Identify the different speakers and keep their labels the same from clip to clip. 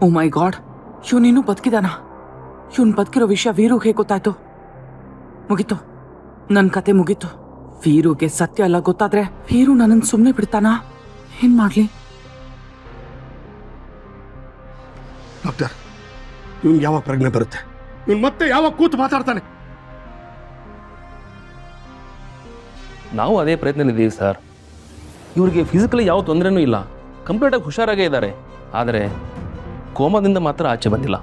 Speaker 1: ಓ ಮೈ god, ಇವನಿನ್ನೂ ಬದುಕಿದಾನ? ಇವನ್ ಬದುಕಿರೋ ವಿಷಯ ವೀರುಗೆ ಗೊತ್ತಾಯ್ತು. ಮುಗೀತು, ನನ್ನ ಕತೆ ಮುಗೀತು. ವೀರುಗೆ ಸತ್ಯ ಎಲ್ಲ ಗೊತ್ತಾದ್ರೆ ವೀರು ನನ್ನನ್ನು ಸುಮ್ಮನೆ ಬಿಡ್ತಾನ? ಏನ್ ಮಾಡ್ಲಿ?
Speaker 2: ಡಾಕ್ಟರ್, ಇವನ್ಗೆ ಯಾವಾಗ ಪ್ರಜ್ಞೆ ಬರುತ್ತೆ? ಇವನ್ ಮತ್ತೆ ಯಾವಾಗ ಕೂತು ಮಾತಾಡ್ತಾನೆ?
Speaker 3: ನಾವು ಅದೇ ಪ್ರಯತ್ನದಲ್ಲಿದ್ದೀವಿ ಸರ್. ಇವ್ರಿಗೆ ಫಿಸಿಕಲಿ ಯಾವ ತೊಂದರೆನೂ ಇಲ್ಲ, ಕಂಪ್ಲೀಟಾಗಿ ಹುಷಾರಾಗೇ ಇದ್ದಾರೆ. ಆದರೆ ಕೋಮದಿಂದ ಮಾತ್ರ ಆಚೆ ಬಂದಿಲ್ಲ.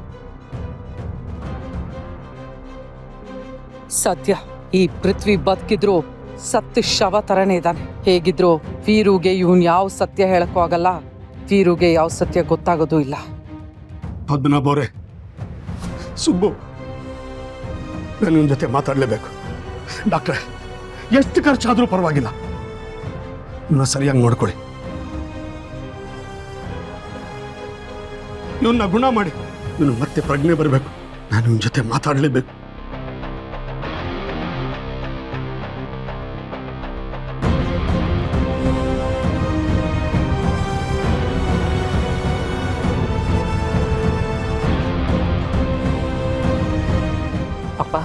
Speaker 1: ಸತ್ಯ, ಈ ಪೃಥ್ವಿ ಬದುಕಿದ್ರು ಸತ್ಯ ಶವ ತರನೇ ಇದ್ದಾನೆ. ಹೇಗಿದ್ರು ವೀರುಗೆ ಇವನ್ ಯಾವ ಸತ್ಯ ಹೇಳಕ್ಕೂ ಆಗಲ್ಲ, ವೀರುಗೆ ಯಾವ ಸತ್ಯ ಗೊತ್ತಾಗೋದು ಇಲ್ಲ.
Speaker 2: ಪದ್ಮನಾಭ ಅವರೇ, ಸುಬ್ಬು, ನಾನು ಇವನ ಜೊತೆ ಮಾತಾಡಲೇಬೇಕು. ಡಾಕ್ಟ್ರೆ, ಎಷ್ಟು ಖರ್ಚಾದರೂ ಪರವಾಗಿಲ್ಲ, ಇವನ್ನ ಸರಿಯಾಗಿ ನೋಡ್ಕೊಳ್ಳಿ. ಇವನ್ನ ಗುಣ ಮಾಡಿ ಇವನು ಮತ್ತೆ ಪ್ರಜ್ಞೆ ಬರಬೇಕು. ನಾನು ಇವನ ಜೊತೆ ಮಾತಾಡಲೇಬೇಕು.
Speaker 3: ಅಪ್ಪ,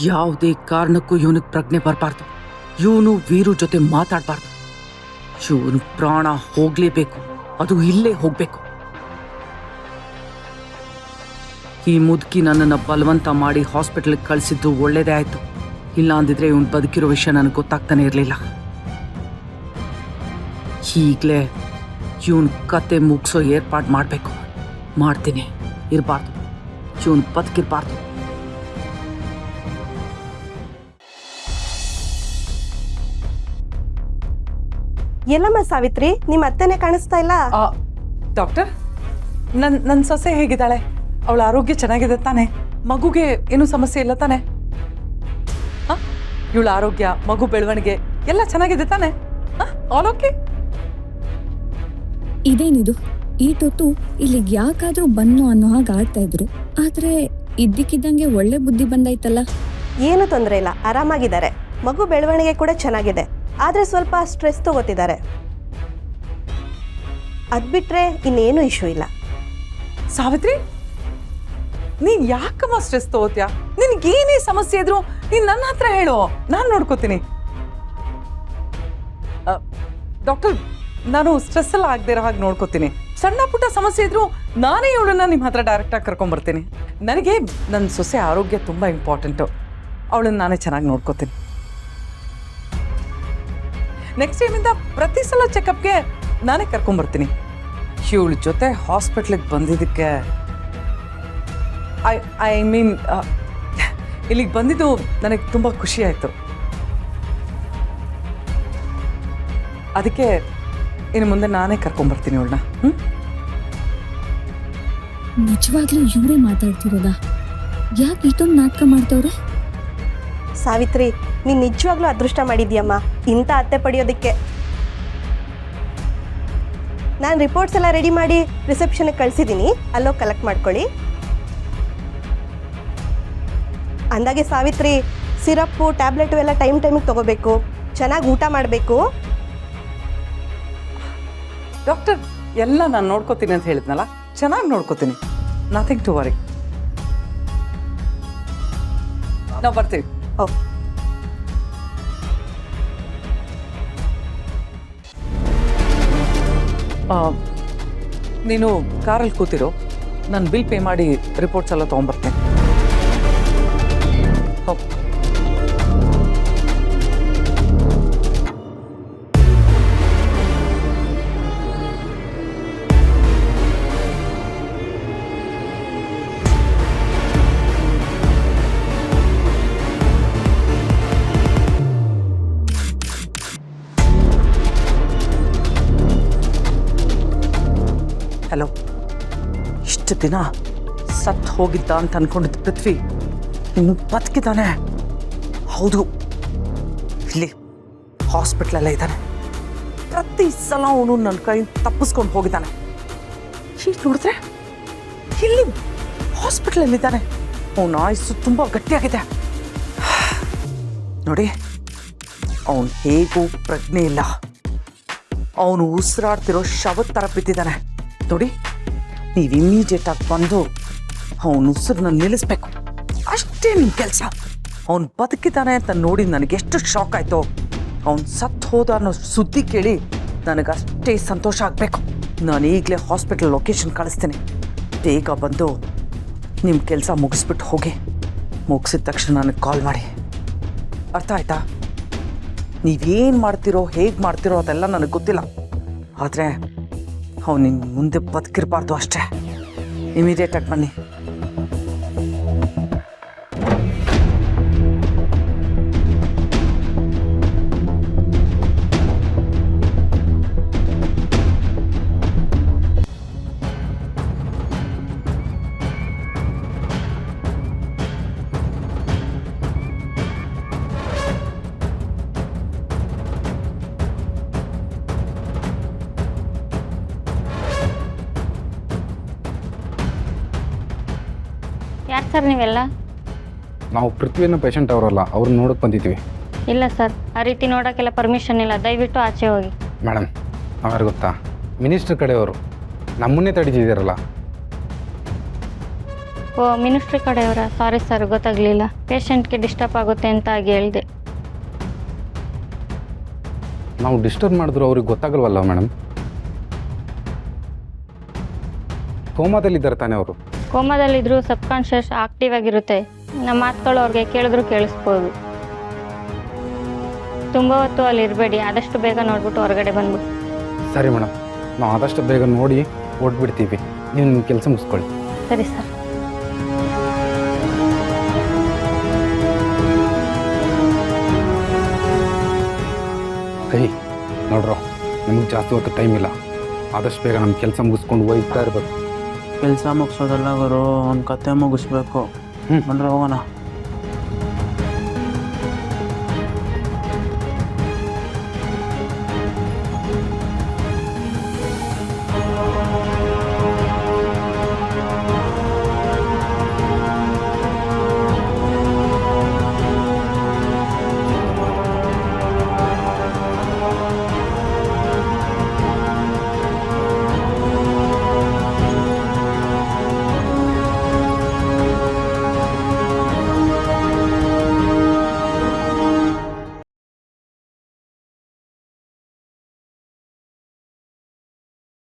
Speaker 1: ಯಾವುದೇ ಕಾರಣಕ್ಕೂ ಇವನಿಗೆ ಪ್ರಜ್ಞೆ ಬರಬಾರ್ದು. ಇವನು ವೀರು ಜೊತೆ ಮಾತಾಡಬಾರ್ದು. ಇವನು ಪ್ರಾಣ ಹೋಗ್ಲೇಬೇಕು, ಅದು ಇಲ್ಲೇ ಹೋಗ್ಬೇಕು. ಈ ಮುದುಕಿ ನನ್ನನ್ನು ಬಲವಂತ ಮಾಡಿ ಹಾಸ್ಪಿಟಲ್ಗೆ ಕಳಿಸಿದ್ದು ಒಳ್ಳೇದೇ ಆಯ್ತು. ಇಲ್ಲ ಅಂದಿದ್ರೆ ಇವನು ಬದುಕಿರೋ ವಿಷಯ ನನಗೆ ಗೊತ್ತಾಗ್ತಾನೆ ಇರಲಿಲ್ಲ. ಈಗಲೇ ಇವನ್ ಕತೆ ಮುಗಿಸೋ ಏರ್ಪಾಡು ಮಾಡಬೇಕು. ಮಾಡ್ತೀನಿ. ಇರಬಾರ್ದು, ಇವನು ಬದುಕಿರಬಾರ್ದು.
Speaker 4: ಎಲ್ಲಮ್ಮ ಸಾವಿತ್ರಿ, ನಿಮ್ಮ ಅತ್ತೆನೇ ಕಾಣಿಸ್ತಾ ಇಲ್ಲ.
Speaker 1: ಡಾಕ್ಟರ್, ನನ್ನ ಸೊಸೆ ಹೇಗಿದ್ದಾಳೆ? ಅವಳ ಆರೋಗ್ಯ ಚೆನ್ನಾಗಿದೆ ತಾನೆ? ಮಗುಗೆ ಏನೂ ಸಮಸ್ಯೆ ಇಲ್ಲ ತಾನೆ? ಇವಳ ಆರೋಗ್ಯ, ಮಗು ಬೆಳವಣಿಗೆ ಎಲ್ಲ ಚೆನ್ನಾಗಿದೆ ತಾನೆ? All okay?
Speaker 5: ಇದೇನಿದು, ಈಟೊತ್ತು ಇಲ್ಲಿಗೆ ಯಾಕಾದ್ರೂ ಬನ್ನು ಅನ್ನೋ ಹಾಗೆ ಆಡ್ತಾ ಇದ್ರು. ಆದ್ರೆ ಇದ್ದಕ್ಕಿದ್ದಂಗೆ ಒಳ್ಳೆ ಬುದ್ಧಿ ಬಂದಾಯ್ತಲ್ಲ.
Speaker 4: ಏನು ತೊಂದರೆ ಇಲ್ಲ, ಆರಾಮಾಗಿದ್ದಾರೆ. ಮಗು ಬೆಳವಣಿಗೆ ಕೂಡ ಚೆನ್ನಾಗಿದೆ. ಆದ್ರೆ ಸ್ವಲ್ಪ ಸ್ಟ್ರೆಸ್ ತಗೋತಿದ್ದಾರೆ. ಅದ್ಬಿಟ್ರೆ ಇನ್ನೇನು ಇಶ್ಯೂ ಇಲ್ಲ.
Speaker 1: ಸಾವಿತ್ರಿ, ನೀನ್ ಯಾಕಮ್ಮ ಸ್ಟ್ರೆಸ್ ತಗೋತ್ಯಾ? ನಿನ್ಗೇನೇ ಸಮಸ್ಯೆ ಇದ್ರು ನೀನ್ ನನ್ನ ಹತ್ರ ಹೇಳು, ನಾನು ನೋಡ್ಕೋತೀನಿ. ಡಾಕ್ಟರ್, ನಾನು ಸ್ಟ್ರೆಸ್ ಎಲ್ಲ ಆಗದೆ ಇರೋ ಹಾಗೆ ನೋಡ್ಕೋತೀನಿ. ಸಣ್ಣ ಪುಟ್ಟ ಸಮಸ್ಯೆ ಇದ್ರು ನಾನೇ ಇವಳನ್ನ ನಿಮ್ಮ ಹತ್ರ ಡೈರೆಕ್ಟಾಗಿ ಕರ್ಕೊಂಡ್ಬರ್ತೀನಿ. ನನಗೆ ನನ್ನ ಸೊಸೆ ಆರೋಗ್ಯ ತುಂಬ ಇಂಪಾರ್ಟೆಂಟು. ಅವಳನ್ನ ನಾನೇ ಚೆನ್ನಾಗಿ ನೋಡ್ಕೋತೀನಿ. ನೆಕ್ಸ್ಟ್ ಟೈಮಿಂದ ಪ್ರತಿ ಸಲ ಚೆಕಪ್ಗೆ ನಾನೇ ಕರ್ಕೊಂಡ್ಬರ್ತೀನಿ. ಇವಳ ಜೊತೆ ಹಾಸ್ಪಿಟ್ಲಿಗೆ ಬಂದಿದ್ದಕ್ಕೆ ಐ ಮೀನ್ ಇಲ್ಲಿಗೆ ಬಂದಿದ್ದು ನನಗೆ ತುಂಬ ಖುಷಿ ಆಯಿತು. ಅದಕ್ಕೆ ಇನ್ನು ಮುಂದೆ ನಾನೇ ಕರ್ಕೊಂಡ್ಬರ್ತೀನಿ ಇವಳನ್ನ.
Speaker 5: ನಿಜವಾಗ್ಲೂ ಇವರೇ ಮಾತಾಡ್ತಿರೋದಾ? ಯಾಕೆ ಇಷ್ಟೊಂದು ನಾಟಕ ಮಾಡ್ತವ್ರೆ?
Speaker 4: ಸಾವಿತ್ರಿ, ನೀನ್ ನಿಜವಾಗ್ಲೂ ಅದೃಷ್ಟ ಮಾಡಿದ್ಯಮ್ಮ ಇಂಥ ಅತ್ತೆ ಪಡೆಯೋದಕ್ಕೆ. ನಾನು ರಿಪೋರ್ಟ್ಸ್ ಎಲ್ಲ ರೆಡಿ ಮಾಡಿ ರಿಸೆಪ್ಷನ್ಗೆ ಕಳಿಸಿದ್ದೀನಿ, ಅಲ್ಲೋ ಕಲೆಕ್ಟ್ ಮಾಡ್ಕೊಳ್ಳಿ. ಅಂದಾಗೆ ಸಾವಿತ್ರಿ, ಸಿರಪ್ಪು ಟ್ಯಾಬ್ಲೆಟು ಎಲ್ಲ ಟೈಮಿಗೆ ತಗೋಬೇಕು. ಚೆನ್ನಾಗಿ ಊಟ ಮಾಡಬೇಕು.
Speaker 1: ಡಾಕ್ಟರ್, ಎಲ್ಲ ನಾನು ನೋಡ್ಕೋತೀನಿ ಅಂತ ಹೇಳಿದ್ನಲ್ಲ, ಚೆನ್ನಾಗಿ ನೋಡ್ಕೋತೀನಿ. Nothing to worry. ನಾವು ಬರ್ತೀವಿ.
Speaker 4: ಓ,
Speaker 1: ನೀನು ಕಾರಲ್ಲಿ ಕೂತಿರೋ, ನಾನು ಬಿಲ್ ಪೇ ಮಾಡಿ ರಿಪೋರ್ಟ್ಸ್ ಎಲ್ಲ ತೊಗೊಂಬರ್ತೇನೆ. ಹೋಗಿ. ಹಲೋ, ಇಷ್ಟು ದಿನ ಸತ್ತು ಹೋಗಿದ್ದ ಅಂತ ಅನ್ಕೊಂಡಿದ್ದ ಪೃಥ್ವಿ ಇನ್ನು ಬದುಕಿದ್ದಾನೆ. ಹೌದು, ಇಲ್ಲಿ ಹಾಸ್ಪಿಟ್ಲಲ್ಲೇ ಇದ್ದಾನೆ. ಪ್ರತಿ ಸಲ ಅವನು ನನ್ನ ಕೈ ತಪ್ಪಿಸ್ಕೊಂಡು ಹೋಗಿದ್ದಾನೆ. ಈಗ ನೋಡಿದ್ರೆ ಇಲ್ಲಿ ಹಾಸ್ಪಿಟ್ಲಲ್ಲಿದ್ದಾನೆ. ಅವನ ಆಯುಸ್ಸು ತುಂಬ ಗಟ್ಟಿಯಾಗಿದೆ. ನೋಡಿ, ಅವನು ಹೇಗೂ ಪ್ರಜ್ಞೆ ಇಲ್ಲ. ಅವನು ಉಸಿರಾಡ್ತಿರೋ ಶವದ ಥರ ಬಿದ್ದಿದ್ದಾನೆ. ನೋಡಿ, ನೀವು ಇಮಿಡಿಯೇಟಾಗಿ ಬಂದು ಅವನ ಉಸಿರನ್ನ ನಿಲ್ಲಿಸ್ಬೇಕು. ಅಷ್ಟೇ ನಿಮ್ಮ ಕೆಲಸ. ಅವನು ಬದುಕಿದ್ದಾನೆ ಅಂತ ನೋಡಿ ನನಗೆಷ್ಟು ಶಾಕ್ ಆಯಿತು. ಅವನು ಸತ್ತು ಹೋದ ಅನ್ನೋ ಸುದ್ದಿ ಕೇಳಿ ನನಗಷ್ಟೇ ಸಂತೋಷ ಆಗಬೇಕು. ನಾನು ಈಗಲೇ ಹಾಸ್ಪಿಟಲ್ ಲೊಕೇಶನ್ ಕಳಿಸ್ತೀನಿ. ಬೇಗ ಬಂದು ನಿಮ್ಮ ಕೆಲಸ ಮುಗಿಸ್ಬಿಟ್ಟು ಹೋಗಿ. ಮುಗಿಸಿದ ತಕ್ಷಣ ನನಗೆ ಕಾಲ್ ಮಾಡಿ. ಅರ್ಥ ಆಯ್ತಾ? ನೀವೇನು ಮಾಡ್ತಿರೋ, ಹೇಗೆ ಮಾಡ್ತಿರೋ ಅದೆಲ್ಲ ನನಗೆ ಗೊತ್ತಿಲ್ಲ. ಆದರೆ ಅವನು ನಿನ್ನ ಮುಂದೆ ಬದುಕಿರಬಾರ್ದು ಅಷ್ಟೇ. ಇಮಿಡಿಯೇಟಾಗಿ ಬನ್ನಿ.
Speaker 6: ಯಾರು ಸರ್ ನೀವೆಲ್ಲ?
Speaker 7: ನಾವು ಪೃಥ್ವಿನ ಪೇಷಂಟ್ ಅವರಲ್ಲ, ಅವ್ರನ್ನ ನೋಡೋಕೆ ಬಂದಿದ್ವಿ.
Speaker 6: ಇಲ್ಲ ಸರ್, ಆ ರೀತಿ ನೋಡೋಕ್ಕೆಲ್ಲ ಪರ್ಮಿಷನ್ ಇಲ್ಲ. ದಯವಿಟ್ಟು ಆಚೆ ಹೋಗಿ.
Speaker 7: ಮೇಡಮ್, ಅವ್ರು ಗೊತ್ತಾ, ಮಿನಿಸ್ಟ್ರ್ ಕಡೆಯವರು ನಮ್ಮನ್ನೇ ತಡೀತಿದ್ದೀರಲ್ಲ.
Speaker 6: ಓ, ಮಿನಿಸ್ಟ್ರಿ ಕಡೆಯವರ? ಸಾರಿ ಸರ್, ಗೊತ್ತಾಗಲಿಲ್ಲ. ಪೇಷಂಟ್ಗೆ ಡಿಸ್ಟರ್ಬ್ ಆಗುತ್ತೆ ಅಂತ ಆಗಿ ಹೇಳಿದೆ.
Speaker 7: ನಾವು ಡಿಸ್ಟರ್ಬ್ ಮಾಡಿದ್ರು ಅವ್ರಿಗೆ ಗೊತ್ತಾಗಲ್ವಲ್ಲ ಮೇಡಮ್. ಕೋಮಾದಲ್ಲಿದ್ದಾರೆ ತಾನೇ ಅವರು?
Speaker 6: ಕೋಮಾದಲ್ಲಿದ್ದರೂ ಸಬ್ಕಾನ್ಷಿಯಸ್ ಆಕ್ಟಿವ್ ಆಗಿರುತ್ತೆ. ನಮ್ಮ ಮಾತುಗಳು ಅವ್ರಿಗೆ ಕೇಳಿದ್ರು ಕೇಳಿಸ್ಬೋದು. ತುಂಬ ಹೊತ್ತು ಅಲ್ಲಿ ಇರಬೇಡಿ. ಆದಷ್ಟು ಬೇಗ ನೋಡ್ಬಿಟ್ಟು ಹೊರಗಡೆ ಬಂದ್ಬಿಟ್ಟು.
Speaker 7: ಸರಿ ಮೇಡಮ್, ನಾವು ಆದಷ್ಟು ಬೇಗ ನೋಡಿ ಓಡ್ಬಿಡ್ತೀವಿ. ನೀವು ನಿಮ್ಮ ಕೆಲಸ ಮುಗಿಸ್ಕೊಳ್ಳಿ.
Speaker 6: ಸರಿ ಸರ್.
Speaker 7: ಕೈ ನೋಡ್ರೋ, ನಮಗೆ ಜಾಸ್ತಿ ಹೊತ್ತು ಟೈಮ್ ಇಲ್ಲ. ಆದಷ್ಟು ಬೇಗ ನಮ್ಮ ಕೆಲಸ ಮುಗಿಸ್ಕೊಂಡು ಹೋಗ್ತಾ ಇರ್ಬೇಕು.
Speaker 8: ಕೆಲಸ ಮುಗಿಸೋದಲ್ಲ ಗುರು, ಅವ್ನ ಕತೆ ಮುಗಿಸ್ಬೇಕು. ಬಂದ್ರೆ ಹೋಗೋಣ.